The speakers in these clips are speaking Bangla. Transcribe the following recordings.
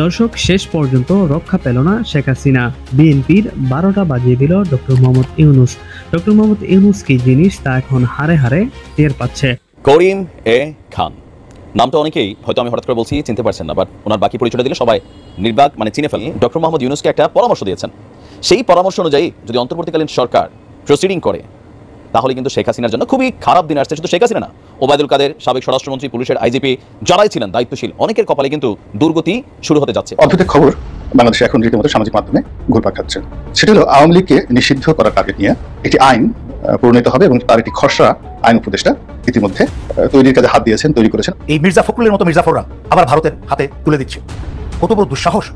দর্শক, শেষ পর্যন্ত রক্ষা পেল না শেখ হাসিনা। বিএনপির ১২টা বাজিয়ে দিল ডক্টর মোহাম্মদ ইউনূস। ডক্টর মোহাম্মদ ইউনূস কি জিনিস তা এখন হারে হারে টের পাচ্ছে। করিম এ খান নামটা অনেকেই হয়তো আমি হঠাৎ করে বলছি চিনতে পারছেন না, বাট ওনার বাকি পরিচয়টা দিলে সবাই নির্বাক চিনে ফেলেন। ডক্টর মোহাম্মদ ইউনূসকে একটা পরামর্শ দিয়েছেন। সেই পরামর্শ অনুযায়ী যদি অন্তর্বর্তীকালীন সরকার প্রসিডিং করে তাহলে কিন্তু শেখ হাসিনার জন্য খুবই খারাপ দিন আসছে। শুধু শেখ হাসিনা না, ওবায়দুল কাদের, সাবেক স্বরাষ্ট্রমন্ত্রী, পুলিশের আইজিপি যারাই ছিলেন দায়িত্বশীল, অনেকের কপালে কিন্তু দুর্গতি শুরু হতে যাচ্ছে। অদ্ভুত খবর বাংলাদেশে এখন রীতিমতো সামাজিক মাধ্যমে ঘুরপাক খাচ্ছে। সেটা হলো আওয়ামী লীগকে নিষিদ্ধ করার টার্গেট নিয়ে একটি আইন প্রণীত হবে এবং তার একটি খসড়া আইন উপদেষ্টা ইতিমধ্যে তৈরির কাজে হাত দিয়েছেন, তৈরি করেছেন। এই মির্জা ফখরুলের মতো মির্জাফররা আবার ভারতের হাতে তুলে দিচ্ছে। কত বড় দুঃসাহস,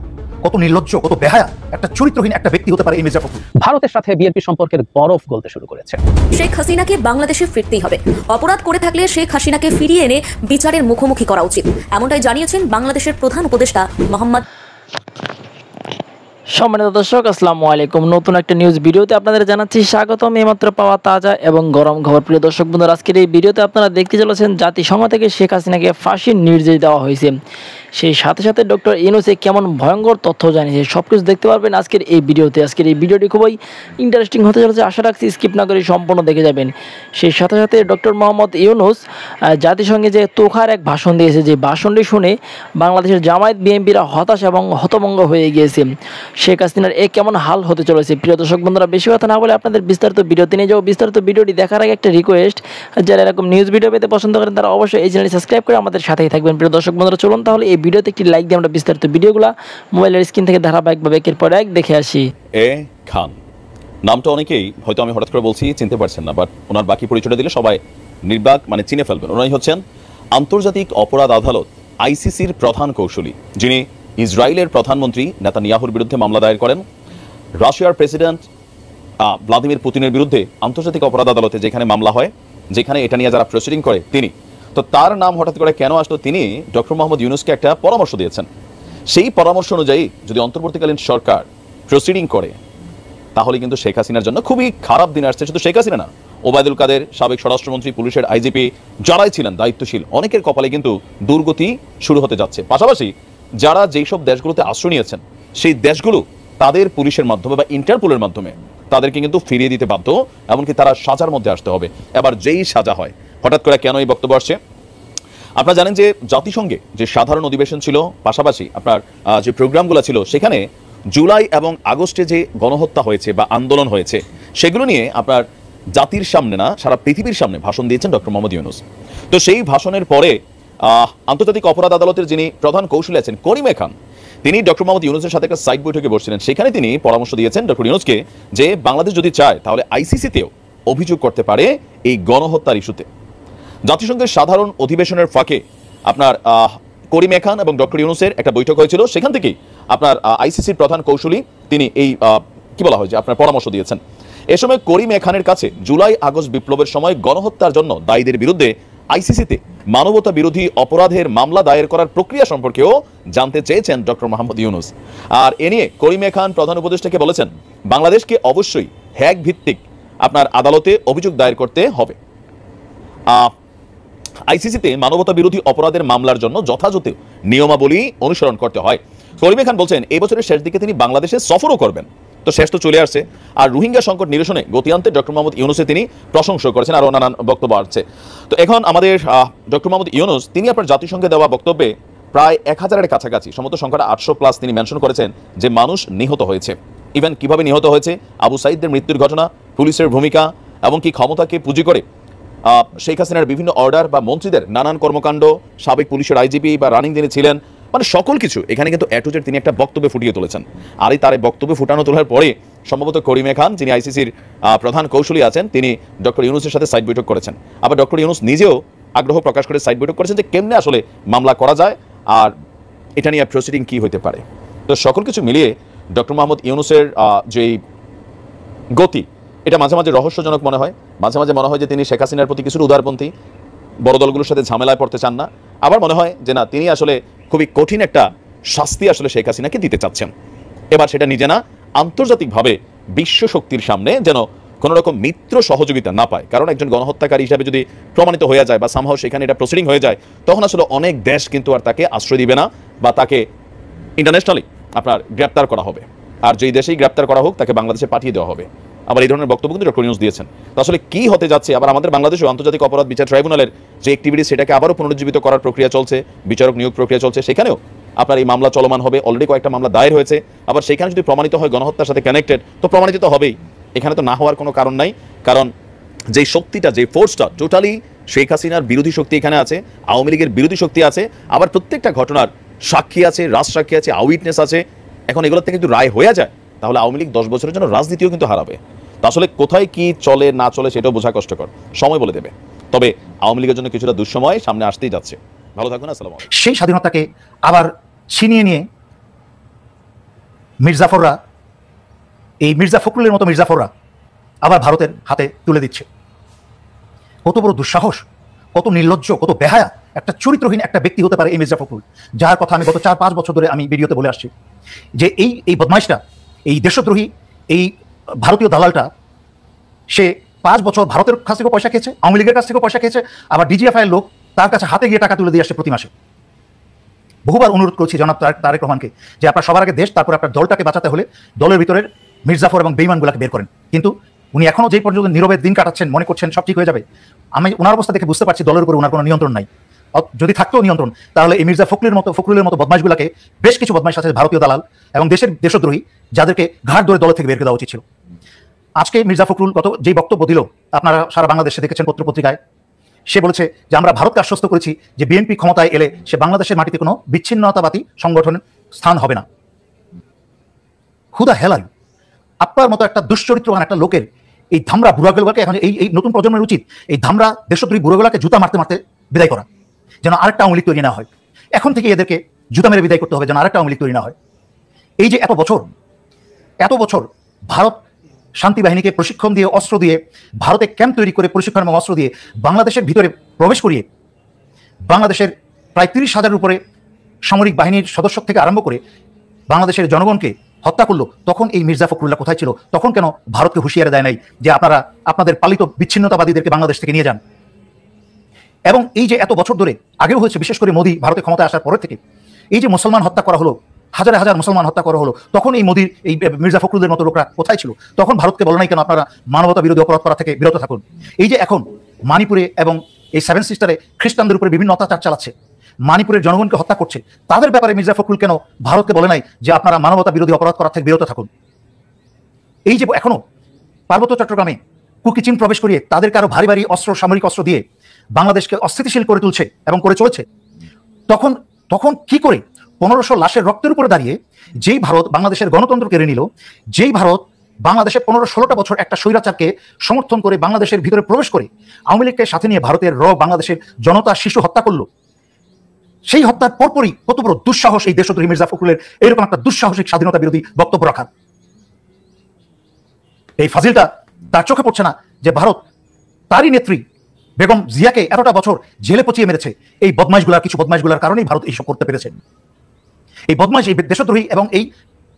কত নির্লজ্জ, কত বেহায়া একটা চরিত্রহীন একটা ব্যক্তি হতে পারে এই মির্জা ফখরুল। ভারতের সাথে বিএনপি সম্পর্কের বরফ গলতে শুরু করেছে। শেখ হাসিনাকে বাংলাদেশে ফিরতেই হবে। অপরাধ করে থাকলে শেখ হাসিনাকে ফিরিয়ে এনে বিচারের মুখোমুখি করা উচিত, এমনটাই জানিয়েছেন বাংলাদেশের প্রধান উপদেষ্টা মোহাম্মদ। সম্মানিত দর্শক, আসসালামু আলাইকুম। নতুন একটা নিউজ ভিডিওতে আপনাদের জানাচ্ছি স্বাগতম। এইমাত্র পাওয়া তাজা এবং গরম খবর। প্রিয় দর্শক বন্ধুরা, আজকের এই ভিডিওতে আপনারা দেখতে চলেছেন জাতিসংঘ থেকে শেখ হাসিনাকে ফাঁসির নির্দেশ দেওয়া হয়েছে। সেই সাথে সাথে ডক্টর ইউনূসে কেমন ভয়ঙ্কর তথ্য জানিয়েছে সবকিছু দেখতে পারবেন আজকের এই ভিডিওতে। আজকের এই ভিডিওটি খুবই ইন্টারেস্টিং হতে চলেছে, আশা রাখছি স্কিপ না করে সম্পূর্ণ দেখে যাবেন। সেই সাথে সাথে ডক্টর মোহাম্মদ ইউনূস জাতিসংঘে যে তোখার এক ভাষণ দিয়েছে, যে ভাষণটি শুনে বাংলাদেশের জামায়াত বিএনপিরা হতাশ এবং হতভম্ব হয়ে গিয়েছে। শেখ হাসিনার কেমন হাল হতে চলেছে। প্রিয় দর্শক বন্ধুরা, বেশি কথা না বলে আপনাদের বিস্তারিত ভিডিওতে নিয়ে যাও। বিস্তারিত ভিডিওটি দেখার আগে একটা রিকোয়েস্ট, যারা এরকম নিউজ ভিডিও পেতে পছন্দ করেন তারা অবশ্যই এই চ্যানেলটি সাবস্ক্রাইব করে আমাদের সাথেই থাকবেন। প্রিয় দর্শক বন্ধুরা, চলুন তাহলে এই ভিডিওতে একটি লাইক দিয়ে আমরা বিস্তারিত ভিডিওগুলো মোবাইলের স্ক্রিন থেকে ধারাবাহিকভাবে একের পর এক দেখে আসি। এ খান নামটা অনেকেই হয়তো আমি হঠাৎ করে বলছি চিনতে পারছেন না, বাট ওনার বাকি পরিচয়টা দিলে সবাই নির্বাক চিনে ফেলবেন। ওনাই হচ্ছেন আন্তর্জাতিক অপরাধ আদালত আইসিসির প্রধান কৌশলী, যিনি ইসরায়েলের প্রধানমন্ত্রী নেতানিয়াহুর বিরুদ্ধে মামলা দায়ের করেন। রাশিয়ার প্রেসিডেন্ট ভ্লাদিমির পুতিনের বিরুদ্ধে আন্তর্জাতিক অপরাধ আদালতে যেখানে মামলা হয়, যেখানে এটা নিয়ে যারা প্রসিডিং করে তিনি, তো তার নাম হঠাৎ করে কেন আসলো? তিনি ডক্টর মোহাম্মদ ইউনূসকে একটা পরামর্শ দিয়েছেন। সেই পরামর্শ অনুযায়ী যদি অন্তর্বর্তীকালীন সরকার প্রসিডিং করে তাহলে কিন্তু শেখ হাসিনার জন্য খুবই খারাপ দিন আসছে। শুধু শেখ হাসিনা না, ওবায়দুল কাদের, সাবেক স্বরাষ্ট্রমন্ত্রী, পুলিশের আইজিপি যারাই ছিলেন দায়িত্বশীল, অনেকের কপালে কিন্তু দুর্গতি শুরু হতে যাচ্ছে। পাশাপাশি যারা যেই সব দেশগুলোতে আশ্রয় নিয়েছেন সেই দেশগুলো তাদের পুলিশের মাধ্যমে বা ইন্টারপোলের মাধ্যমে তাদেরকে কিন্তু ফিরিয়ে দিতে বাধ্য, এমনকি তারা সাজার মধ্যে আসতে হবে। এবার যেই সাজা হয়, হঠাৎ করে কেন এই বক্তব্য আসছে? আপনারা জানেন যে জাতিসংঘে যে সাধারণ অধিবেশন ছিল, পাশাপাশি আপনার যে প্রোগ্রামগুলো ছিল, সেখানে জুলাই এবং আগস্টে যে গণহত্যা হয়েছে বা আন্দোলন হয়েছে সেগুলো নিয়ে আপনার জাতির সামনে না সারা পৃথিবীর সামনে ভাষণ দিয়েছেন ডক্টর মোহাম্মদ ইউনূস। তো সেই ভাষণের পরে আন্তর্জাতিক অপরাধ আদালতের যিনি প্রধান কৌশলী আছেন করিম এ খান, তিনি ডক্টর মোহাম্মদ ইউনূসের সাথে একটা সাইড বৈঠকে বসছিলেন। সেখানে তিনি পরামর্শ দিয়েছেন ডক্টর ইউনূসকে যে বাংলাদেশ যদি চায় তাহলে আইসিসিতেও অভিযোগ করতে পারে এই গণহত্যার ইস্যুতে। জাতিসংঘের সাধারণ অধিবেশনের ফাঁকে আপনার করিম এ খান এবং ডক্টর ইউনূসের একটা বৈঠক হয়েছিল। সেখান থেকেই আপনার আইসিসির প্রধান কৌশলী তিনি এই কি বলা হয় যে আপনার পরামর্শ দিয়েছেন। এ সময় করিম এ খানের কাছে জুলাই আগস্ট বিপ্লবের সময় গণহত্যার জন্য দায়ীদের বিরুদ্ধে আইসিসিতে মানবতা বিরোধী অপরাধের মামলা দায়ের করার প্রক্রিয়া সম্পর্কেও জানতে চেয়েছেন ডক্টর মোহাম্মদ ইউনূস। আর এ নিয়ে করিম এ খান প্রধান উপদেষ্টাকে বলেছেন বাংলাদেশকে অবশ্যই হ্যাক ভিত্তিক আপনার আদালতে অভিযোগ দায়ের করতে হবে। আইসিসিতে মানবতা বিরোধী অপরাধের মামলার জন্য যথাযথ নিয়মাবলী অনুসরণ করতে হয়। করিম এ খান বলছেন এই বছরের শেষ দিকে তিনি বাংলাদেশে সফরও করবেন। তো শেষ তো চলে আসছে। আর রোহিঙ্গা সংকট নিরসনে গতি আনতে ডক্টর মোহাম্মদ ইউনূসে তিনি প্রশংসা করেছেন, আরও নানান বক্তব্য আসছে। তো এখন আমাদের ডক্টর মোহাম্মদ ইউনূস তিনি আপনার জাতিসংঘে দেওয়া বক্তব্যে প্রায় 1000-এর কাছাকাছি, সম্ভবত সংখ্যাটা 800+ তিনি মেনশন করেছেন যে মানুষ নিহত হয়েছে। ইভেন কিভাবে নিহত হয়েছে, আবু সাইদদের মৃত্যুর ঘটনা, পুলিশের ভূমিকা, এমনকি ক্ষমতাকে পুঁজি করে শেখ হাসিনার বিভিন্ন অর্ডার বা মন্ত্রীদের নানান কর্মকাণ্ড, সাবেক পুলিশের আইজিপি বা রানিং যিনি ছিলেন, সকল কিছু এখানে কিন্তু এ টু জেড তিনি একটা বক্তব্যে ফুটিয়ে তুলেছেন। আর এই তার বক্তব্যে ফুটানো তোলার পরে সম্ভবত করিম এ খান যিনি আইসিসির প্রধান কৌশলী আছেন তিনি ডক্টর ইউনূসের সাথে সাইড বৈঠক করেছেন। আবার ডক্টর ইউনূস নিজেও আগ্রহ প্রকাশ করে সাইড বৈঠক করেছেন যে কেমনে আসলে মামলা করা যায় আর এটা নিয়ে প্রসিডিং কি হতে পারে। তো সকল কিছু মিলিয়ে ডক্টর মোহাম্মদ ইউনূসের যেই গতি, এটা মাঝে মাঝে রহস্যজনক মনে হয়। মাঝে মাঝে মনে হয় যে তিনি শেখ হাসিনার প্রতি কিছুটা উদারপন্থী, বড় দলগুলোর সাথে ঝামেলায় পড়তে চান না। আবার মনে হয় যে না, তিনি আসলে খুবই কঠিন একটা শাস্তি আসলে শেখ হাসিনাকে দিতে চাচ্ছেন। এবার সেটা নিজে না, আন্তর্জাতিকভাবে বিশ্ব শক্তির সামনে যেন কোনো রকম মিত্র সহযোগিতা না পায়। কারণ একজন গণহত্যাকারী হিসাবে যদি প্রমাণিত হয়ে যায় বা সামহাও সেখানে এটা প্রসিডিং হয়ে যায়, তখন আসলে অনেক দেশ কিন্তু আর তাকে আশ্রয় দিবে না বা তাকে ইন্টারন্যাশনালি আপনার গ্রেপ্তার করা হবে, আর যেই দেশেই গ্রেপ্তার করা হোক তাকে বাংলাদেশে পাঠিয়ে দেওয়া হবে। আবার এই ধরনের বক্তব্য কিন্তু ডক্টর ইউনূস দিয়েছেন। তো আসলে কি হতে যাচ্ছে, আবার আমাদের বাংলাদেশেও আন্তর্জাতিক অপরাধ বিচার ট্রাইব্যুনালের যে অ্যাক্টিভিটি সেটাকে আবারও পুনরুজ্জীবিত করার প্রক্রিয়া চলছে, বিচারক নিয়োগ প্রক্রিয়া চলছে, সেখানেও আপনার এই মামলা চলমান হবে। অলরেডি কয়েকটা মামলা দায়ের হয়েছে, আবার সেখানে যদি প্রমাণিত হয় গণহত্যার সাথে কানেক্টেড, তো প্রমাণিত তো হবেই। এখানে তো না হওয়ার কোনো কারণ নাই, কারণ যে শক্তিটা, যে ফোর্সটা টোটালি শেখ হাসিনার বিরোধী শক্তি এখানে আছে, আওয়ামী লীগের বিরোধী শক্তি আছে, আবার প্রত্যেকটা ঘটনার সাক্ষী আছে, রাজসাক্ষী আছে, আউইটনেস আছে। এখন এগুলোর থেকে কিন্তু রায় হয়ে যায়, তাহলে আওয়ামী লীগ 10 বছরের জন্য রাজনীতিও কিন্তু হারাবে। তা আসলে কোথায় কি চলে না চলে সেটাও বোঝা কষ্টকর, সময় বলে দেবে। তবে আওয়ামী লীগের জন্য কিছুটা দুঃসময় সামনে আসতেই যাচ্ছে। ভালো থাকবেন, আসসালামু আলাইকুম। সেই স্বাধীনতাকে আবার ছিনিয়ে নিয়ে মির্জাফররা, এই মির্জা ফখরুলের মতো মির্জাফররা আবার ভারতের হাতে তুলে দিচ্ছে। কত বড় দুঃসাহস, কত নির্লজ্জ, কত বেহায়া একটা চরিত্রহীন একটা ব্যক্তি হতে পারে এই মির্জা ফখরুল, যার কথা আমি গত 4-5 বছর ধরে আমি ভিডিওতে বলে আসছি যে এই বদমাইশটা, এই দেশদ্রোহী, এই ভারতীয় দালালটা, সে 5 বছর ভারতের কাছ থেকে পয়সা খেয়েছে, আওয়ামী লীগের কাছ থেকে পয়সা খেয়েছে, আবার ডিজিএফআই এর লোক তার কাছে হাতে গিয়ে টাকা তুলে দিয়ে আসছে প্রতি মাসে। বহুবার অনুরোধ করেছি জনাব তারেক রহমানকে যে আপনার সবার আগে দেশ, তারপর আপনার দলটাকে বাঁচাতে হলে দলের ভিতরের মির্জাফর এবং বেঈমানগুলোকে বের করেন। কিন্তু উনি এখনো যেই পর্যন্ত নীরবে দিন কাটাচ্ছেন, মনে করছেন সব ঠিক হয়ে যাবে। আমি ওনার অবস্থা দেখে বুঝতে পারছি দলের উপর ওনার কোনো নিয়ন্ত্রণ নাই। যদি থাকতেও নিয়ন্ত্রণ, তাহলে এই মির্জা ফখরুলের মতো বদমাইশগুলোকে, বেশ কিছু বদমাইশ আছে ভারতীয় দালাল এবং দেশদ্রোহী, যাদেরকে ঘাট ধরে দল থেকে বের করে দেওয়া উচিত ছিল। আজকে মির্জা ফখরুল গত যেই বক্তব্য দিল, আপনারা সারা বাংলাদেশে দেখেছেন পত্রপত্রিকায়, সে বলেছে যে আমরা ভারতকে আশ্বস্ত করেছি যে বিএনপি ক্ষমতায় এলে সে বাংলাদেশের মাটিতে কোনো বিচ্ছিন্নতাবাদী সংগঠনের স্থান হবে না। হুদা হেলাল, আপনার মতো একটা দুশ্চরিত্রবান একটা লোকের এই ধামরা বুড়াগুলোকে, এখন এই নতুন প্রজন্মের উচিত এই ধামরা দেশদ্রোহী বুড়াগুলোকে জুতা মারতে মারতে বিদায় করা, যেন আরেকটা আওয়ামী লীগ তৈরি না হয়। এখন থেকে এদেরকে জুতা মেরে বিদায় করতে হবে, যেন আরেকটা আওয়ামী লীগ তৈরি না হয়। এই যে এত বছর ভারত শান্তি বাহিনীকে প্রশিক্ষণ দিয়ে, অস্ত্র দিয়ে, ভারতে ক্যাম্প তৈরি করে প্রশিক্ষণ এবং অস্ত্র দিয়ে বাংলাদেশের ভিতরে প্রবেশ করিয়ে বাংলাদেশের প্রায় 30,000-এর উপরে সামরিক বাহিনীর সদস্য থেকে আরম্ভ করে বাংলাদেশের জনগণকে হত্যা করলো, তখন এই মির্জা ফখরুল্লাহ কোথায় ছিল? তখন কেন ভারতকে হুঁশিয়ারি দেয় নাই যে আপনারা আপনাদের পালিত বিচ্ছিন্নতাবাদীদেরকে বাংলাদেশ থেকে নিয়ে যান? এবং এই যে এত বছর ধরে, আগেও হয়েছে, বিশেষ করে মোদী ভারতে ক্ষমতায় আসার পরের থেকে, এই যে মুসলমান হত্যা করা হলো, হাজার হাজার মুসলমান হত্যা করা হলো, তখন এই মোদীর, এই মির্জা ফখরুলের মতো লোকরা কোথায় ছিল? তখন ভারতকে বলে নাই কেন আপনারা মানবতা বিরোধী অপরাধ করা থেকে বিরত থাকুন? এই যে এখন মণিপুরে এবং এই 7 সিস্টারে খ্রিস্টানদের উপরে বিভিন্ন অত্যাচার চালাচ্ছে, মণিপুরের জনগণকে হত্যা করছে, তাদের ব্যাপারে মির্জা ফখরুল কেন ভারতকে বলে নাই যে আপনারা মানবতা বিরোধী অপরাধ করা থেকে বিরত থাকুন? এই যে এখনো পার্বত্য চট্টগ্রামে কুকিচিন প্রবেশ করিয়ে তাদেরকে আরো ভারী ভারী অস্ত্র, সামরিক অস্ত্র দিয়ে বাংলাদেশকে অস্থিতিশীল করে তুলছে এবং করে চলেছে, তখন কি করে 1500 লাশের রক্তের উপরে দাঁড়িয়ে যেই ভারত বাংলাদেশের গণতন্ত্র কেড়ে নিল, যেই ভারত বাংলাদেশে 15-16টা বছর একটা স্বৈরাচারকে সমর্থন করে বাংলাদেশের ভিতরে প্রবেশ করে আওয়ামী লীগকে সাথে নিয়ে ভারতের বাংলাদেশের জনতা, শিশু হত্যা করলো, সেই হত্যার পরপরই কত বড় দুঃসাহস এই দেশদ্রোহী মির্জা ফখরুলের এরকম একটা দুঃসাহসিক স্বাধীনতা বিরোধী বক্তব্য রাখার। এই ফাজিলটা তার চোখে পড়ছে না যে ভারত তারই নেত্রী বেগম জিয়াকে এতটা বছর জেলে পচিয়ে মেরেছে। এই কিছু বদমাইশগুলার কারণেই ভারত এইসব করতে পেরেছে। এই বদমাইশ, এই দেশদ্রোহী এবং এই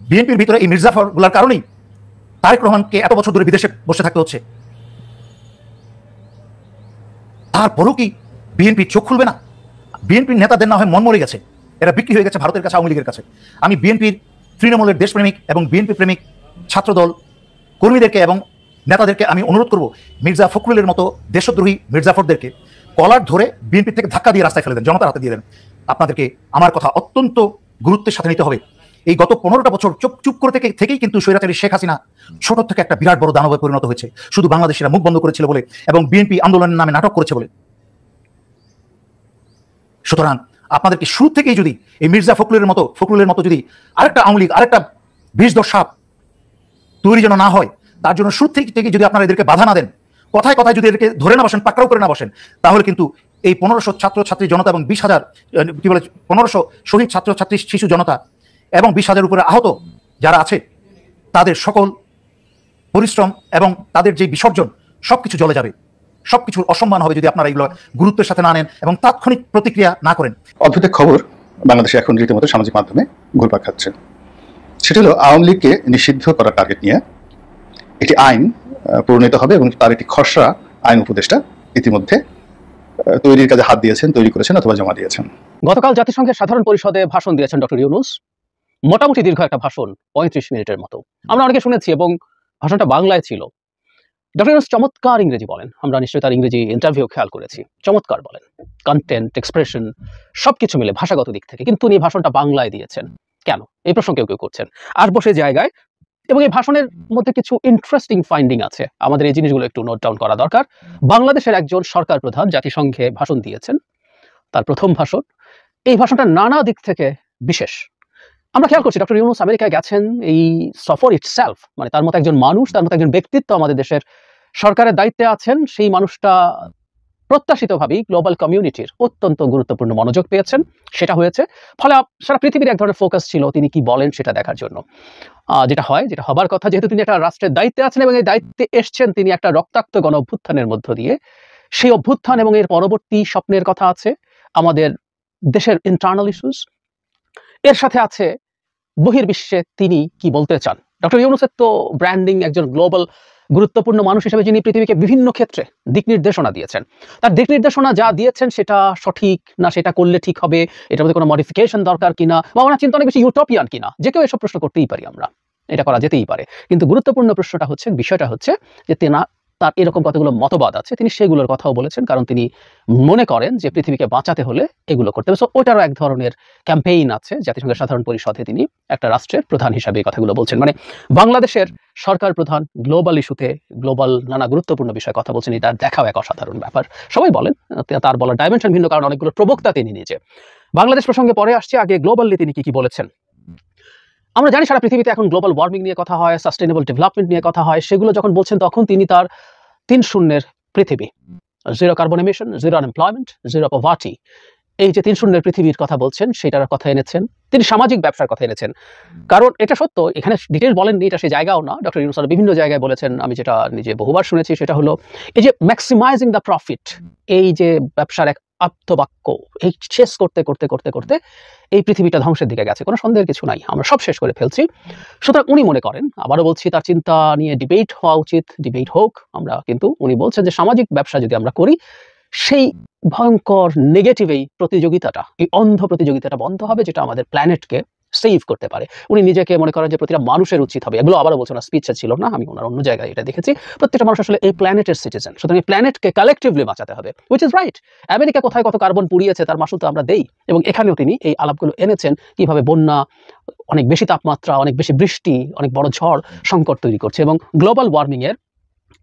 বিএনপির ভিতরে এই মির্জাফরগুলার কারণেই তারেক রহমানকে এত বছর ধরে বিদেশে বসে থাকতে হচ্ছে। তারপরও কি বিএনপি চোখ খুলবে না? বিএনপির নেতাদের না হয় মন মরে গেছে, এরা বিক্রি হয়ে গেছে ভারতের কাছে, আওয়ামী লীগের কাছে। আমি বিএনপির তৃণমূলের দেশপ্রেমিক এবং বিএনপি প্রেমিক ছাত্রদল কর্মীদেরকে এবং নেতাদেরকে আমি অনুরোধ করব, মির্জা ফখরুলের মতো দেশদ্রোহী মির্জাফরদেরকে কলার ধরে বিএনপি থেকে ধাক্কা দিয়ে রাস্তায় ফেলে দেন, জনতার হাতে দিয়ে দেন। আপনাদেরকে আমার কথা অত্যন্ত গুরুত্বের সাথে নিতে হবে। এই গত 15টা বছর চুপ করে থেকেই কিন্তু স্বৈরাচারী শেখ হাসিনা ছোট থেকে একটা বিরাট বড় দানবে পরিণত হয়েছে, শুধু বাংলাদেশিরা মুখ বন্ধ করেছিল বলে এবং বিএনপি আন্দোলনের নামে নাটক করেছে বলে। সুতরাং আপনাদেরকে শুরু থেকেই যদি এই মির্জা ফখরুলের মতো যদি আরেকটা আওয়ামী লীগ, আরেকটা বিষধর সাপ তৈরি যেন না হয়, তার জন্য শুরু থেকে যদি আপনারা এদেরকে বাধা না দেন, কথায় কথায় যদি এদেরকে ধরে না বসেন, পাকড়াও করে না বসেন, তাহলে কিন্তু এই 1500 ছাত্রছাত্রী জনতা এবং 20,000 1500 শহীদ ছাত্রছাত্রী শিশু জনতা এবং 20,000 উপরে আহত যারা আছে, তাদের সকল পরিশ্রম এবং তাদের যে বিসর্জন সবকিছু জ্বলে যাবে, সবকিছুর অসম্মান হবে যদি আপনারা এগুলো গুরুত্বের সাথে না নেন এবং তাৎক্ষণিক প্রতিক্রিয়া না করেন। অদ্ভুত খবর বাংলাদেশে এখন রীতিমতো সামাজিক মাধ্যমে ঘুরপাক খাচ্ছে। সেটা হলো আওয়ামী লীগকে নিষিদ্ধ করার টার্গেট নিয়ে একটি আইন প্রণীত হবে এবং তার একটি খসড়া আইন উপদেষ্টা ইতিমধ্যে তৈরির কাজে হাত দিয়েছেন, তৈরি করেছেন অথবা জমা দিয়েছেন। গতকাল জাতিসংঘের সাধারণ পরিষদে ভাষণ দিয়েছেন ডক্টর ইউনূস মোটামুটি দীর্ঘ একটা ভাষণ, 35 মিনিটের মতো। আমরা অনেকে শুনেছি এবং ভাষণটা বাংলায় ছিল। ডক্টর ইউনূস চমৎকার ইংরেজি বলেন, আমরা নিশ্চয়ই তার ইংরেজি ইন্টারভিউ খেয়াল করেছি, চমৎকার বলেন, কন্টেন্ট, এক্সপ্রেশন সবকিছু মিলে ভাষাগত দিক থেকে। কিন্তু উনি ভাষণটা বাংলায় দিয়েছেন কেন, এই প্রশ্ন কেউ কেউ করছেন। আসবো সে জায়গায়, এবং এই ভাষণের মধ্যে কিছু ইন্টারেস্টিং ফাইন্ডিং আছে, আমাদের এই জিনিসগুলো একটু নোট ডাউন করা দরকার। বাংলাদেশের একজন সরকার প্রধান জাতিসংঘে ভাষণ দিয়েছেন, তার প্রথম ভাষণ। এই ভাষণটা নানা দিক থেকে বিশেষ। আমরা খেয়াল করছি ডক্টর ইউনূস আমেরিকায় গেছেন, এই সফর ইটসেলফ, মানে তার মতো একজন মানুষ, তার মতো একজন ব্যক্তিত্ব আমাদের দেশের সরকারের দায়িত্বে আছেন, সেই মানুষটা প্রত্যাশিতভাবেই গ্লোবাল কমিউনিটির অত্যন্ত গুরুত্বপূর্ণ মনোযোগ পেয়েছেন, সেটা হয়েছে। ফলে সারা পৃথিবীর এক ধরনের ফোকাস ছিল তিনি কি বলেন সেটা দেখার জন্য। যেটা হবার কথা, যেহেতু তিনি একটা রাষ্ট্রের দায়িত্বে আছেন এবং এই দায়িত্বে এসছেন তিনি একটা রক্তাক্ত গণ অভ্যুত্থানের মধ্য দিয়ে, সেই অভ্যুত্থান এবং এর পরবর্তী স্বপ্নের কথা আছে, আমাদের দেশের ইন্টারনাল ইস্যুস, এর সাথে আছে বহির্বিশ্বে তিনি কি বলতে চান। ডক্টর ইউনূসের তো ব্র্যান্ডিং একজন গ্লোবাল গুরুত্বপূর্ণ মানুষ হিসেবে, যিনি পৃথিবীকে বিভিন্ন ক্ষেত্রে দিক নির্দেশনা দিয়েছেন। তার দিক নির্দেশনা যা দিয়েছেন সেটা সঠিক না, সেটা করলে ঠিক হবে, এটার মধ্যে কোনো মডিফিকেশন দরকার কিনা, বা ওনার চিন্তা অনেক বেশি ইউটোপিয়ান কিনা, যে কেউ এসব প্রশ্ন করতেই পারি আমরা, এটা করা যেতেই পারে। কিন্তু গুরুত্বপূর্ণ প্রশ্নটা হচ্ছে, বিষয়টা হচ্ছে যে তার এরকম কতগুলো মতবাদ আছে, তিনি সেগুলোর কথাও বলেছেন, কারণ তিনি মনে করেন যে পৃথিবীকে বাঁচাতে হলে এগুলো করতে হবে। সো ওটারও এক ধরনের ক্যাম্পেইন আছে, জাতিসংঘের সাধারণ পরিষদে তিনি একটা রাষ্ট্রের প্রধান হিসাবে এই কথাগুলো বলছেন। মানে বাংলাদেশের সরকার প্রধান গ্লোবাল ইস্যুতে, গ্লোবাল নানা গুরুত্বপূর্ণ বিষয়ে কথা বলছেন, এটা দেখাও এক অসাধারণ ব্যাপার। সবাই বলেন, তার বলার ডাইমেনশন ভিন্ন, কারণ অনেকগুলো প্রবক্তা তিনি নিজে। বাংলাদেশ প্রসঙ্গে পরে আসছে, আগে গ্লোবালি তিনি কি বলেছেন। আমরা জানি সারা পৃথিবীতে এখন গ্লোবাল ওয়ার্মিং নিয়ে কথা হয়, সাস্টেনেবল ডেভেলপমেন্ট নিয়ে কথা হয়, সেগুলো যখন বলছেন তখন তিনি তার 3 শূন্যের পৃথিবী, 0 কার্বন এমিশন, 0 আনএমপ্লয়মেন্ট, 0 পভার্টি, এই যে 3 শূন্যের পৃথিবীর কথা বলছেন, সেটার কথা এনেছেন। তিনি সামাজিক ব্যবসার কথা এনেছেন, কারণ এটা সত্য, এখানে ডিটেল বলেননি, এটা সেই জায়গাও না। ডক্টর ইউনূস বিভিন্ন জায়গায় বলেছেন, আমি যেটা নিজে বহুবার শুনেছি, সেটা হলো এই যে ম্যাক্সিমাইজিং দ্য প্রফিট, এই যে ব্যবসার এক আপ্তবাক্য, এই শেষ করতে করতে করতে করতে এই পৃথিবীটা ধ্বংসের দিকে গেছে, কোনো সন্দেহের কিছু নাই, আমরা সব শেষ করে ফেলছি। সুতরাং উনি মনে করেন, আবারও বলছি, তার চিন্তা নিয়ে ডিবেট হওয়া উচিত, ডিবেট হোক আমরা, কিন্তু উনি বলছেন যে সামাজিক ব্যবসা যদি আমরা করি, সেই ভয়ঙ্কর নেগেটিভ এই প্রতিযোগিতাটা, এই অন্ধ প্রতিযোগিতাটা বন্ধ হবে, যেটা আমাদের প্ল্যানেটকে সেভ করতে পারে। উনি নিজেকে মনে করেন যে প্রতিটা মানুষের উচিত হবে, এগুলো আবারও বলছেন, স্পিচে ছিল না, আমি ওনার অন্য জায়গায় এটা দেখেছি, প্রত্যেকটা মানুষ আসলে এই প্ল্যানেটের সিটিজেন, সুতরাং এই প্ল্যানেটকে কালেকটিভলি বাঁচাতে হবে, হুইচ ইজ রাইট। আমেরিকা কোথায় কত কার্বন পুড়িয়েছে তার মাসুল তো আমরা দেই, এবং এখানেও তিনি এই আলাপগুলো এনেছেন, কিভাবে বন্যা, অনেক বেশি তাপমাত্রা, অনেক বেশি বৃষ্টি, অনেক বড় ঝড় সংকট তৈরি করছে, এবং গ্লোবাল ওয়ার্মিং এর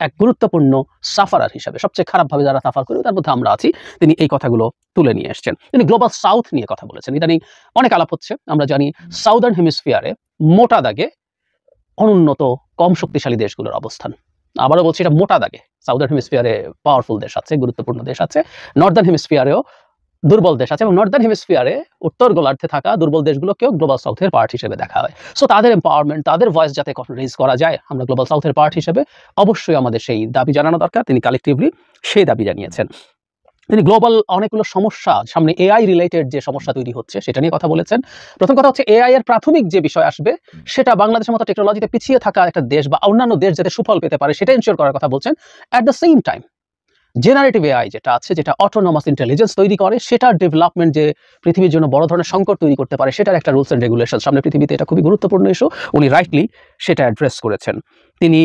এক গুরুত্বপূর্ণ সাফারার হিসাবে, সবচেয়ে খারাপভাবে যারা সাফার করে তার মধ্যে আমরা আছি, তিনি এই কথাগুলো তুলে নিয়ে এসেছেন। তিনি গ্লোবাল সাউথ নিয়ে কথা বলেছেন, ইদানিং অনেক আলাপ হচ্ছে। আমরা জানি সাউদার্ন হেমিস্ফিয়ারে মোটা দাগে অনুন্নত, কম শক্তিশালী দেশগুলোর অবস্থান। আবারও বলছি, এটা মোটা দাগে। সাউদার্ন হেমিস্ফিয়ারে পাওয়ারফুল দেশ আছে, গুরুত্বপূর্ণ দেশ আছে, নর্দার্ন হেমিস্ফিয়ারেও দুর্বল দেশ আছে, এবং নর্দার্ন হেমিস্ফিয়ারে উত্তর গোলার্ধে থাকা দুর্বল দেশগুলোকেও গ্লোবাল সাউথের পার্ট হিসেবে দেখা হয়। সো তাদের এম্পাওয়ারমেন্ট, তাদের ভয়েস যাতে রেজ করা যায়, আমরা গ্লোবাল সাউথের পার্ট হিসেবে অবশ্যই আমাদের সেই দাবি জানানো দরকার। তিনি কালেকটিভলি সেই দাবি জানিয়েছেন। তিনি গ্লোবাল অনেকগুলো সমস্যা, সামনে এআই রিলেটেড যে সমস্যা তৈরি হচ্ছে সেটা নিয়ে কথা বলেছেন। প্রথম কথা হচ্ছে, এআই এর প্রাথমিক যে বিষয় আসবে, সেটা বাংলাদেশের মতো টেকনোলজিতে পিছিয়ে থাকা একটা দেশ বা অন্যান্য দেশ যাতে সুফল পেতে পারে, সেটা এনশিওর করার কথা বলছেন। At the same time generative AI যেটা আছে, যেটা অটোনমাস ইন্টেলিজেন্স তৈরি করে, সেটার ডেভেলপমেন্ট যে পৃথিবীর জন্য বড় ধরনের সংকট তৈরি করতে পারে, সেটার একটা রুলস অ্যান্ড রেগুলেশন সামনে পৃথিবীতে, এটা খুবই গুরুত্বপূর্ণ ইস্যু। উনি রাইটলি সেটা অ্যাড্রেস করেছেন। তিনি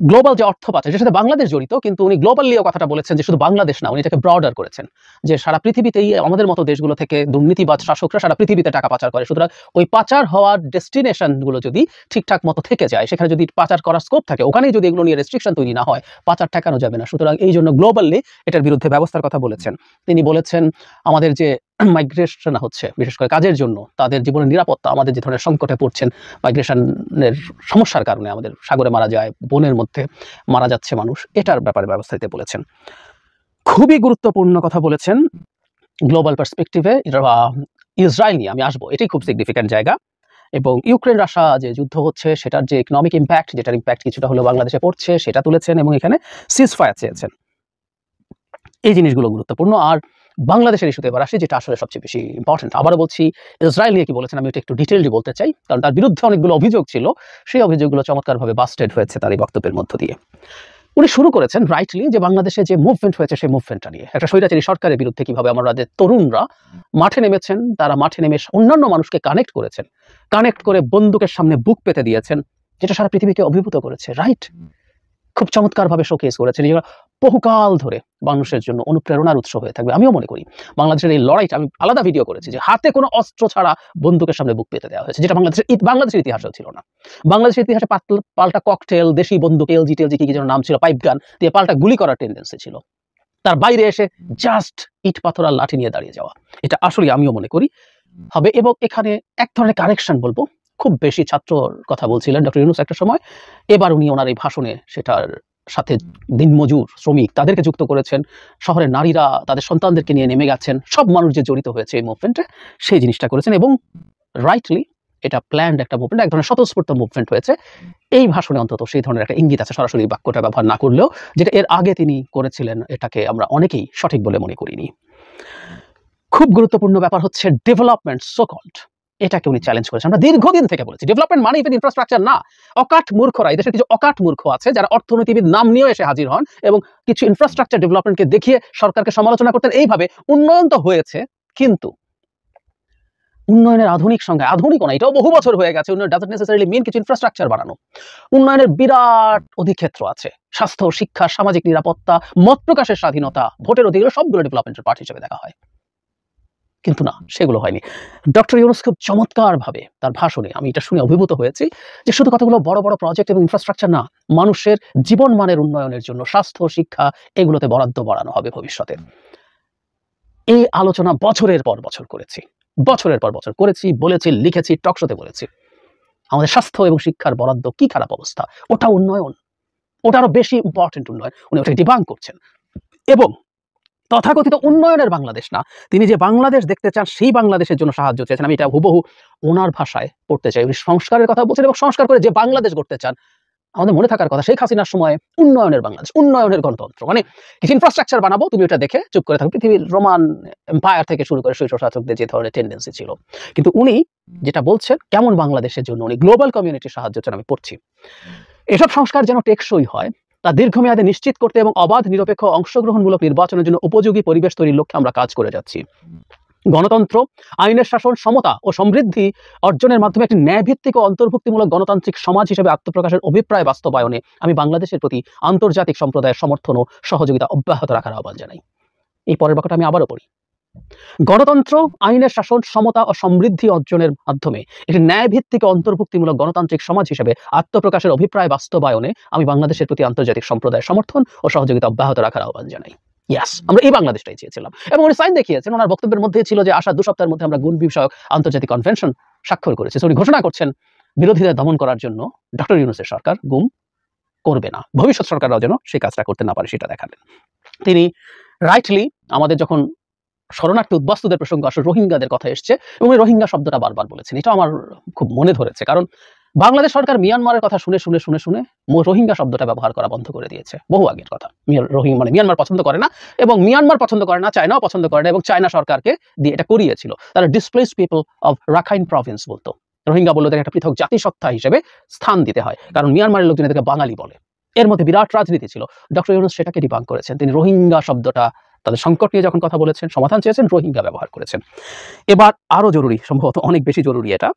গ্লোবাল যে অর্থ পাচার, যেটার সাথে বাংলাদেশ জড়িত, কিন্তু উনি গ্লোবালিও কথাটা বলেছেন, যে শুধু বাংলাদেশ না, উনি এটাকে ব্রডার করেছেন, যে সারা পৃথিবীতেই আমাদের মতো দেশগুলো থেকে দুর্নীতিবাজ শাসকরা সারা পৃথিবীতে টাকা পাচার করে। সুতরাং ওই পাচার হওয়ার ডেস্টিনেশনগুলো যদি ঠিকঠাক মতো থেকে যায়, সেখানে যদি পাচার করার স্কোপ থাকে, ওখানেই যদি এগুলো নিয়ে রেস্ট্রিকশন তৈরি না হয়, পাচার ঠেকানো যাবে না। সুতরাং এই জন্য গ্লোবালি এটার বিরুদ্ধে ব্যবস্থার কথা বলেছেন। তিনি বলেছেন, আমাদের যে মাইগ্রেশন হচ্ছে, বিশেষ করে কাজের জন্য, তাদের জীবনের নিরাপত্তা, আমাদের যে ধরনের সংকটে পড়ছেন মাইগ্রেশনের সমস্যার কারণে, আমাদের সাগরে মারা যায়, বনের মধ্যে মারা যাচ্ছে মানুষ, এটার ব্যাপারে ব্যবস্থা নিতে বলেছেন। খুবই গুরুত্বপূর্ণ কথা বলেছেন গ্লোবাল পার্সপেক্টিভে। ইসরায়েল নিয়ে আমি আসবো, এটাই খুব সিগনিফিক্যান্ট জায়গা, এবং ইউক্রেন রাশিয়া যে যুদ্ধ হচ্ছে, সেটার যে ইকোনমিক ইম্প্যাক্ট, যেটার ইম্প্যাক্ট কিছুটা হলেও বাংলাদেশে পড়ছে, সেটা তুলেছেন, এবং এখানে সিজফায়ার চেয়েছেন। এই জিনিসগুলো গুরুত্বপূর্ণ। আর বাংলাদেশের ইস্যুতে এবার আসি, যেটা আসলে সবচেয়ে বেশি ইম্পর্টেন্ট। আবারও বলছি, ইসরায়েল নিয়ে কি বলেছেন আমি এটা একটু ডিটেইললি বলতে চাই, কারণ তার বিরুদ্ধে অনেকগুলো অভিযোগ ছিল, সেই অভিযোগগুলো চমৎকারভাবে বাস্টেড হয়েছে তার এই বক্তব্যের মধ্য দিয়ে। উনি শুরু করেছেন রাইটলি যে বাংলাদেশে যে মুভমেন্ট হয়েছে সেই মুভমেন্টটা নিয়ে, একটা স্বৈরাচারী সরকারের বিরুদ্ধে কিভাবে আমাদের তরুণরা মাঠে নেমেছেন, তারা মাঠে নেমে অন্যান্য মানুষকে কানেক্ট করেছেন, কানেক্ট করে বন্দুকের সামনে বুক পেতে দিয়েছেন, যেটা সারা পৃথিবীকে অভিভূত করেছে। রাইট, খুব চমৎকারভাবে শোকেস করেছেন, যেটা বহুকাল ধরে মানুষের জন্য অনুপ্রেরণার উৎস হয়ে থাকবে। আমিও মনে করি বাংলাদেশের এই লড়াইটা, আমি আলাদা ভিডিও করেছি যে হাতে কোনো অস্ত্র ছাড়া বন্দুকের সামনে বুক পেতে দেওয়া হয়েছে, যেটা বাংলাদেশের ইতিহাসেও ছিল না। বাংলাদেশের ইতিহাসে পাল্টা ককটেল, দেশি বন্দুক, এলজি টেলজি কি যেন নাম ছিল, পাইপ গান দিয়ে পাল্টা গুলি করার টেন্ডেন্সি ছিল। তার বাইরে এসে জাস্ট ইট পাথর আর লাঠি নিয়ে দাঁড়িয়ে যাওয়া, এটা আসলে আমিও মনে করি হবে। এবং এখানে এক ধরনের কারেকশন বলবো, খুব বেশি ছাত্রর কথা বলছিলেন ডক্টর ইউনূস একটা সময়, এবার উনি ওনার এই ভাষণে সেটার সাথে দিনমজুর, শ্রমিক তাদেরকে যুক্ত করেছেন, শহরের নারীরা তাদের সন্তানদেরকে নিয়ে নেমে গেছেন, সব মানুষ যে জড়িত হয়েছে এই মুভমেন্টে সেই জিনিসটা করেছেন। এবং রাইটলি এটা প্ল্যান্ড একটা মুভমেন্ট, এক ধরনের স্বতঃস্ফূর্ত মুভমেন্ট হয়েছে। এই ভাষণে অন্তত সেই ধরনের একটা ইঙ্গিত আছে, সরাসরি বাক্যটা ব্যবহার না করলেও, যেটা এর আগে তিনি করেছিলেন এটাকে আমরা অনেকেই সঠিক বলে মনে করিনি। খুব গুরুত্বপূর্ণ ব্যাপার হচ্ছে ডেভেলপমেন্ট সো কল্ড, এটাকে উনি চ্যালেঞ্জ করেছেন। আমরা দীর্ঘদিন থেকে বলেছি ডেভেলপমেন্ট মানে ইভেন ইনফ্রাস্ট্রাকচার না। অকাট মূর্খরা, এই দেশের কিছু অকাট মূর্খ আছে যারা অর্থনীতিবিদ নাম নিয়েও এসে হাজির হন এবং কিছু ইনফ্রাস্ট্রাকচার ডেভেলপমেন্টকে দেখিয়ে সরকারকে সমালোচনা করতেন। এইভাবে উন্নয়ন তো হয়েছে, কিন্তু উন্নয়নের আধুনিক সংজ্ঞা, আধুনিক না, এটাও বহু বছর হয়ে গেছে। উন্নয়ন ডাজন্ট নেসেসারিলি মিন কিছু ইনফ্রাস্ট্রাকচার বানানো। উন্নয়নের বিরাট অধিক্ষেত্র আছে, স্বাস্থ্য, শিক্ষা, সামাজিক নিরাপত্তা, মত প্রকাশের স্বাধীনতা, ভোটের অধিকার, সবগুলো ডেভেলপমেন্টের পার্ট হিসেবে দেখা হয়, কিন্তু না, সেগুলো হয়নি। ডক্টর ইউনূস খুব চমৎকারভাবে তার ভাষণে, আমি এটা শুনে অভিভূত হয়েছি, যে শুধু কতগুলো বড় বড় প্রজেক্ট এবং ইনফ্রাস্ট্রাকচার না, মানুষের জীবন মানের উন্নয়নের জন্য স্বাস্থ্য, শিক্ষা, এগুলোতে বরাদ্দ বাড়ানো হবে ভবিষ্যতে। এই আলোচনা বছরের পর বছর করেছি, বছরের পর বছর করেছি, বলেছি, লিখেছি, টকশোতে বলেছি। আমাদের স্বাস্থ্য এবং শিক্ষার বরাদ্দ কি খারাপ অবস্থা, ওটা উন্নয়ন, ওটা আরো বেশি ইম্পর্টেন্ট উন্নয়ন। উনি ওটাকে ডিবাঙ্ক করছেন। এবং তথাকথিত উন্নয়নের বাংলাদেশ না, তিনি যে বাংলাদেশ দেখতে চান সেই বাংলাদেশের জন্য সাহায্য চেয়েছেন। আমি এটা হুবহু ওনার ভাষায় পড়তে চাই। উনি সংস্কারের কথা বলছেন এবং সংস্কার করে যে বাংলাদেশ গড়তে চান। আমাদের মনে থাকার কথা, শেখ হাসিনার সময় উন্নয়নের বাংলাদেশ, উন্নয়নের গণতন্ত্র, মানে কিছু ইনফ্রাস্ট্রাকচার বানাবো, তুমি ওটা দেখে চুপ করে থাকো। পৃথিবীর রোমান এম্পায়ার থেকে শুরু করে শৈশব শাসকদের যে ধরনের টেন্ডেন্সি ছিল। কিন্তু উনি যেটা বলছেন, কেমন বাংলাদেশের জন্য উনি গ্লোবাল কমিউনিটির সাহায্য চান। আমি পড়ছি, এসব সংস্কার যেন টেকসই হয়, তা দীর্ঘমেয়াদে নিশ্চিত করতে এবং অবাধ, নিরপেক্ষ, অংশগ্রহণমূলক নির্বাচনের জন্য উপযোগী পরিবেশ তৈরির লক্ষ্যে আমরা কাজ করে যাচ্ছি। গণতন্ত্র, আইনের শাসন, সমতা ও সমৃদ্ধি অর্জনের মাধ্যমে একটি ন্যায়ভিত্তিক ও অন্তর্ভুক্তিমূলক গণতান্ত্রিক সমাজ হিসেবে আত্মপ্রকাশের অভিপ্রায় বাস্তবায়নে আমি বাংলাদেশের প্রতি আন্তর্জাতিক সম্প্রদায়ের সমর্থন ও সহযোগিতা অব্যাহত রাখার আহ্বান জানাই। এই পরের বাক্যটা আমি আবারও পড়ি। গণতন্ত্র, আইনের শাসন, সমতা ও সমৃদ্ধি অর্জনের মাধ্যমে একটি ন্যায়ভিত্তিক ও অন্তর্ভুক্তিমূলক গণতান্ত্রিক সমাজ হিসেবে আত্মপ্রকাশের অভিপ্রায় বাস্তবায়নে আমি বাংলাদেশের প্রতি আন্তর্জাতিক সম্প্রদায়ের সমর্থন ও সহযোগিতা অব্যাহত রাখার আহ্বান জানাই। ইয়াস, আমরা এই বাংলাদেশটাই চেয়েছিলাম। এবং উনি সাইন দেখিয়েছেন, ওনার বক্তব্যের মধ্যে ছিল যে আসা 2 সপ্তাহের মধ্যে আমরা গুম বিষয়ক আন্তর্জাতিক কনভেনশন স্বাক্ষর করেছি। উনি ঘোষণা করছেন বিরোধীদের দমন করার জন্য ডক্টর ইউনূসের সরকার গুম করবে না, ভবিষ্যৎ সরকাররাও যেন সেই কাজটা করতে না পারে সেটা দেখালেন তিনি। রাইটলি আমাদের যখন শরণার্থী উদ্বাস্তুদের প্রসঙ্গ আসলে রোহিঙ্গাদের কথা এসছে এবং এই রোহিঙ্গা শব্দটা বারবার বলেছেন, এটা আমার খুব মনে ধরেছে। কারণ বাংলাদেশ সরকার মিয়ানমারের কথা শুনে শুনে শুনে শুনে রোহিঙ্গা শব্দটা ব্যবহার করা বন্ধ করে দিয়েছে, বহু আগের কথা। রোহিঙ্গা মানে মিয়ানমার পছন্দ করে না, এবং মিয়ানমার পছন্দ করে না, চায়নাও পছন্দ করে না, এবং চায়না সরকারকে দিয়ে এটা করিয়েছিল। তারা displaced people of Rakhine Province বলতো, রোহিঙ্গা বললো তাকে একটা পৃথক জাতিসত্তা হিসেবে স্থান দিতে হয়, কারণ মিয়ানমারের লোকজন এদেরকে বাঙালি বলে। এর মধ্যে বিরাট রাজনীতি ছিল। ডক্টর ইউনূস সেটাকে ডিবাঙ্ক করেছেন। তিনি রোহিঙ্গা শব্দটা তাদের সংকট নিয়ে যখন কথা বলেছেন, সমাধান চেয়েছেন, রোহিঙ্গা ব্যবহার করেছেন। এবার আরো জরুরি, সম্ভবত অনেক বেশি জরুরি এটা,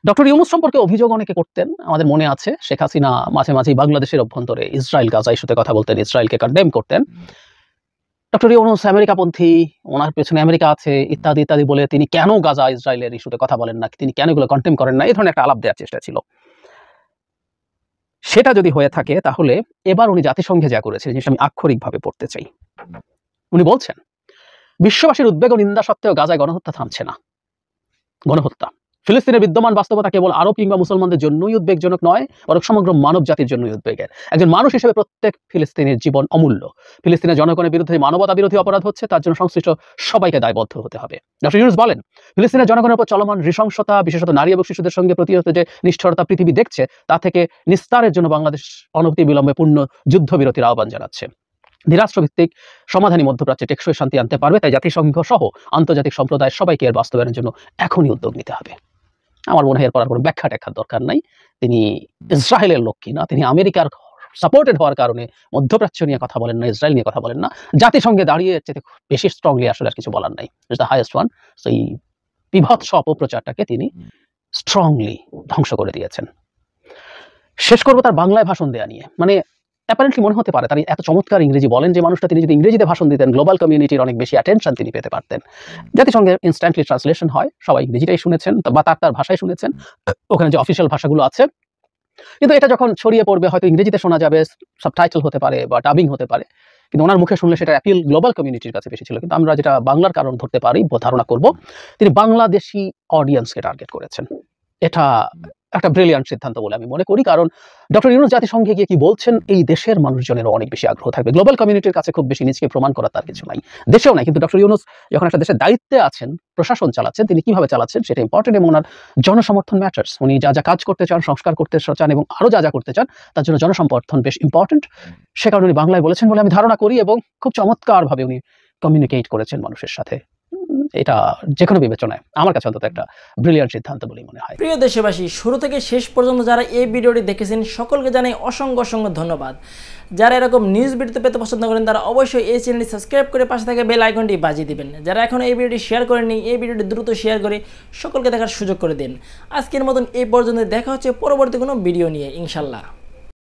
ডক্টর ইউনূস সম্পর্কে অভিযোগ অনেকে করতেন, আমাদের মনে আছে। শেখ হাসিনা মাঝে মাঝে বাংলাদেশের অভ্যন্তরে ইসরায়েল গাজা ইস্যুতে কথা বলতেন, ইসরায়েলকে কন্ডেম করতেন। ডক্টর ইউনূস আমেরিকাপন্থী, ওনার পেছনে আমেরিকা আছে ইত্যাদি ইত্যাদি বলে তিনি কেন গাজা ইসরায়েলের ইস্যুতে কথা বলেন না, তিনি কেন এগুলো কন্ডেম করেন না, এই ধরনের একটা আলাপ দেওয়ার চেষ্টা ছিল। সেটা যদি হয়ে থাকে তাহলে এবার উনি জাতিসংঘে যা করেছেন, জিনিসটা আমি আক্ষরিকভাবে পড়তে চাই। উনি বলছেন, বিশ্ববাসীর উদ্বেগ ও নিন্দা সত্ত্বেও গাজায় গণহত্যা থামছে না। গণহত্যা ফিলিস্তিনের বিদ্যমান বাস্তবতা কেবল আরব কিংবা মুসলমানদের জন্যই উদ্বেগজনক নয়, বরং সমগ্র মানব জাতির জন্যই উদ্বেগের। একজন মানুষ হিসেবে প্রত্যেক ফিলিস্তিনের জীবন অমূল্য। ফিলিস্তিনের জনগণের বিরুদ্ধে মানবতা বিরোধী অপরাধ হচ্ছে, তার জন্য সংশ্লিষ্ট সবাইকে দায়বদ্ধ হতে হবে। ডক্টর ইউনূস বলেন, ফিলিস্তিনের জনগণের উপর চলমান নৃশংসতা, বিশেষত নারী এবং শিশুদের সঙ্গে প্রতিহত যে নিষ্ঠুরতা পৃথিবী দেখছে, তা থেকে নিস্তারের জন্য বাংলাদেশ অনতিবিলম্বে পূর্ণ যুদ্ধবিরতির আহ্বান জানাচ্ছে। দ্বিরাষ্ট্রভিত্তিক সমাধানী মধ্যপ্রাচ্যে টেকসই শান্তি আনতে পারবে, তাই জাতিসংঘ সহ আন্তর্জাতিক সম্প্রদায়ের সবাইকে এর বাস্তবায়নের জন্য এখনই উদ্যোগ নিতে হবে। আমার মনে হয় এরপর আর কোনো ব্যাখ্যা টেখার দরকার নাই। তিনি ইসরায়েলের লোক কিনা, তিনি আমেরিকার সাপোর্টেড হওয়ার কারণে মধ্যপ্রাচ্য নিয়ে কথা বলেন না, ইসরায়েল নিয়ে কথা বলেন না, জাতিসংঘে দাঁড়িয়ে এর চেয়ে বেশি স্ট্রংলি আসলে আর কিছু বলার নাই। It's the highest one. So এই বিভৎস অপপ্রচারটাকে তিনি স্ট্রংলি ধ্বংস করে দিয়েছেন। শেষ করবো তার বাংলায় ভাষণ দেওয়া নিয়ে। মানে অ্যাপারেন্টলি মনে হতে পারে তার এত চমৎকার ইংরেজি বলেন যে মানুষটা, তিনি যদি ইংরেজিতে ভাষণ দিতেন গ্লোবাল কমিউনিটির অনেক বেশি অ্যাটেনশন তিনি পেতে পারতেন। জাতিসংঘে ইনস্ট্যান্টলি ট্রান্সলেশন হয়, সবাই ইংরেজিটাই শুনেছেন বা তার ভাষায় শুনেছেন, ওখানে যে অফিসিয়াল ভাষাগুলো আছে। কিন্তু এটা যখন ছড়িয়ে পড়বে হয়তো ইংরেজিতে শোনা যাবে, সাবটাইটেল হতে পারে বা ডাবিং হতে পারে, কিন্তু ওনার মুখে শুনলে সেটা অ্যাপিল গ্লোবাল কমিউনিটির কাছে বেশি ছিল। কিন্তু আমরা যেটা বাংলার কারণ ধরতে পারি, ধারণা করব তিনি বাংলাদেশি অডিয়েন্সকে টার্গেট করেছেন। এটা একটা ব্রিলিয়ান্ট সিদ্ধান্ত বলে আমি মনে করি, কারণ ডক্টর ইউনূস জাতিসংঘে গিয়ে কি বলছেন এই দেশের মানুষজনেরও অনেক বেশি আগ্রহ থাকবে। গ্লোবাল কমিউনিটির কাছে খুব বেশি নিজেকে প্রমাণ করার তার কিছু নাই, দেশেও নাই। কিন্তু ডক্টর ইউনূস যখন একটা দেশের দায়িত্বে আছেন, প্রশাসন চালাচ্ছেন, তিনি কিভাবে চালাচ্ছেন সেটা ইম্পর্টেন্ট, এবং ওনার জনসমর্থন ম্যাটার্স। উনি যা যা কাজ করতে চান, সংস্কার করতে চান এবং আরও যা যা করতে চান, তার জন্য জনসমর্থন বেশ ইম্পর্টেন্ট। সে কারণে উনি বাংলায় বলেছেন বলে আমি ধারণা করি, এবং খুব চমৎকারভাবে উনি কমিউনিকেট করেছেন মানুষের সাথে। এটা যে কোনো বিবেচনায় আমার কাছে অন্তত একটা ব্রিলিয়ান্ট সিদ্ধান্ত বলেই মনে হয়। প্রিয় দেশবাসী, শুরু থেকে শেষ পর্যন্ত যারা এই ভিডিওটি দেখেছেন সকলকে জানাই অসংখ্য অসংখ্য ধন্যবাদ। যারা এরকম নিউজ ভিডিওতে পেতে পছন্দ করেন তারা অবশ্যই এই চ্যানেলটি সাবস্ক্রাইব করে পাশে থাকা বেল আইকনটি বাজিয়ে দিবেন। যারা এখনও এই ভিডিওটি শেয়ার করেননি, এই ভিডিওটি দ্রুত শেয়ার করে সকলকে দেখার সুযোগ করে দিন। আজকের মতন এই পর্যন্ত, দেখা হচ্ছে পরবর্তী কোনো ভিডিও নিয়ে ইনশাল্লাহ।